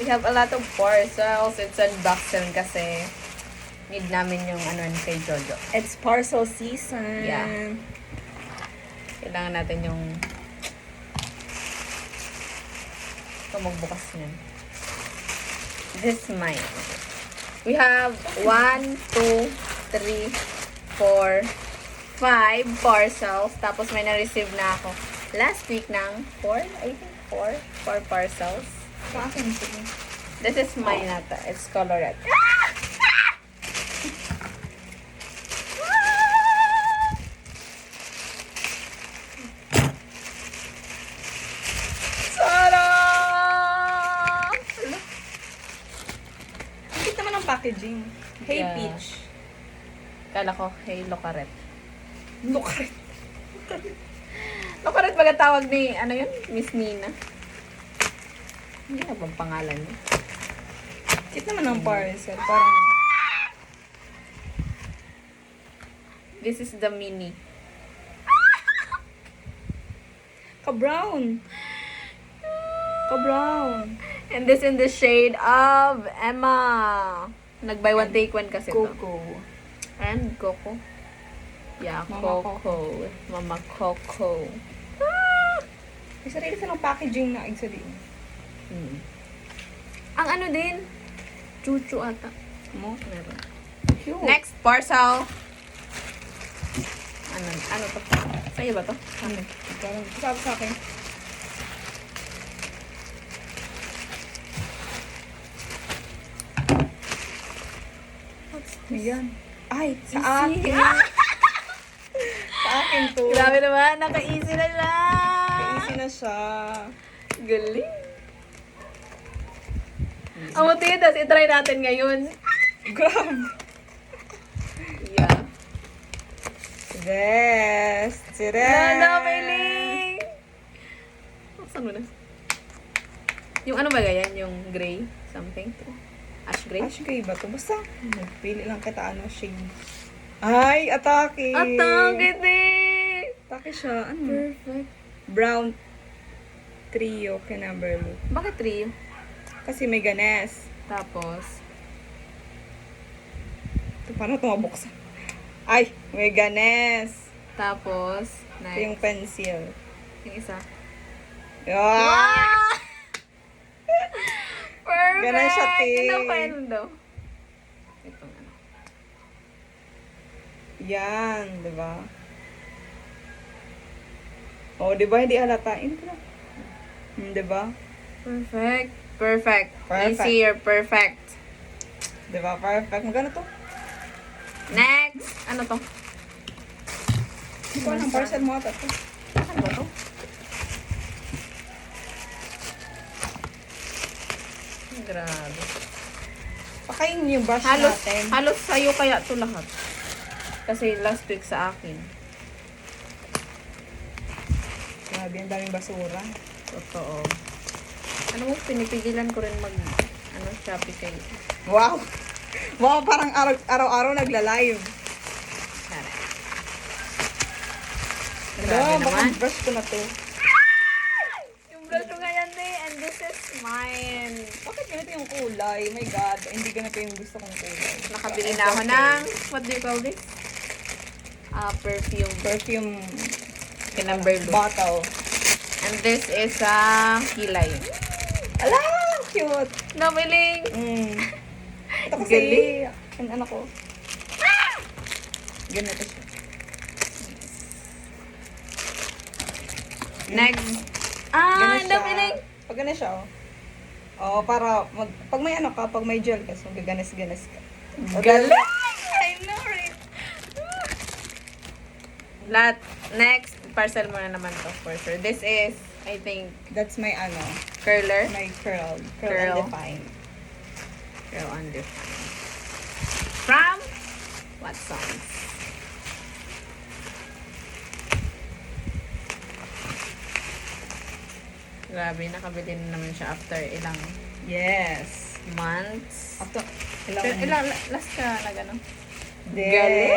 have a lot of parcels. It's unboxing kasi need namin yung ano kay Jojo. It's parcel season. Yeah. Kailangan natin yung magbukas niyan. This is mine. We have 1, 2, 3, 4, 5 parcels. Tapos may na-receive na ako last week ng 4, I think 4 parcels. Sa akin ito. This is mine nata. It's colored. Sarap! Ang cute naman ang packaging. Hey, Yeah. Peach. Kala ko, hey, Locaret. Look. Locaret baga tawag ni, ano yun? Miss Nina. Hindi na bang pangalan niya? Cute naman ang parcel. Parang, This is the mini. ka-brown. Ka-brown. And this in the shade of Emma. Nag-buy one, take one kasi to. Coco. And Coco. Yeah, Mama Coco. Mama Coco. May sarili silang packaging na isa din. Ang ano din, chuchu ata. Mo? Meron. Cute. Next, parcel. Ano to? Sa'yo ba to? Ano? Sabi sa akin. Ayan. Ay, sa akin. Sa akin to. Grabe naman, naka-easy na siya. Easy na siya. Galing. Ang muti, tapos itry natin ngayon. Grabe. Yeah. Best. Nada, Piling! Saan mo na? Yung ano ba ganyan? Yung gray? Something? Ash gray? Ash gray ba to? Basta, magpili lang kita ano shade. Ay, atake. Atake din! Atake siya. Ano? Perfect. Brown trio kinamberlo. Bakit trio? Kasi may ganes. Tapos, Ito, paano ito mabuksan? Ay, may ganes. tapos, Ito next. yung pencil. Yung isa. Ah! Perfect! Ganun siya, Ting. Ito pa yun daw. Itong ano. Yan, di ba? Oh, di ba? Hindi halatain ko na. Di ba? Perfect. Perfect. Perfect. Easier. Perfect. Di ba? Perfect. Magkano to? Next. Ano to? Hindi ko alam, parcel mo ata to. Ano ba to? Grabe. Pakain yung brush Halos, natin. halos sa'yo kaya to lahat. Kasi last week sa akin. Grabe, ang daming basura. Totoo. Ano mo, pinipigilan ko rin mag, Shopee kay. Wow! Wow, parang araw-araw nagla-live. Tara. Hello, Grabe baka naman. brush ko na to. Yung brush ko ngayon din, and this is mine. Bakit ganito yung kulay? My God, hindi ganito yung gusto kong kulay. Nakabili na ako ng, what do you call this? Perfume. Perfume Kinumber look. bottle. And this is kilay. Ala! Cute! Nabiling! Ito kasi, Galing. ang ano ko. Ganito siya. Next. Ganun siya. Nabiling! Pag gano'n siya, oh. Oh, para, pag may ano ka, pag may gel ka, so gaganas-ganas ka. Galing! I know it! Next, parcel mo na naman to for sure. This is, I think, That's my ano, curler. my curl. Curl. Undefined. Curl undefined. From Watsons. Grabe, nakabili na naman siya after ilang Yes. months. After, Pero ilang, last ka na gano'n? Yes.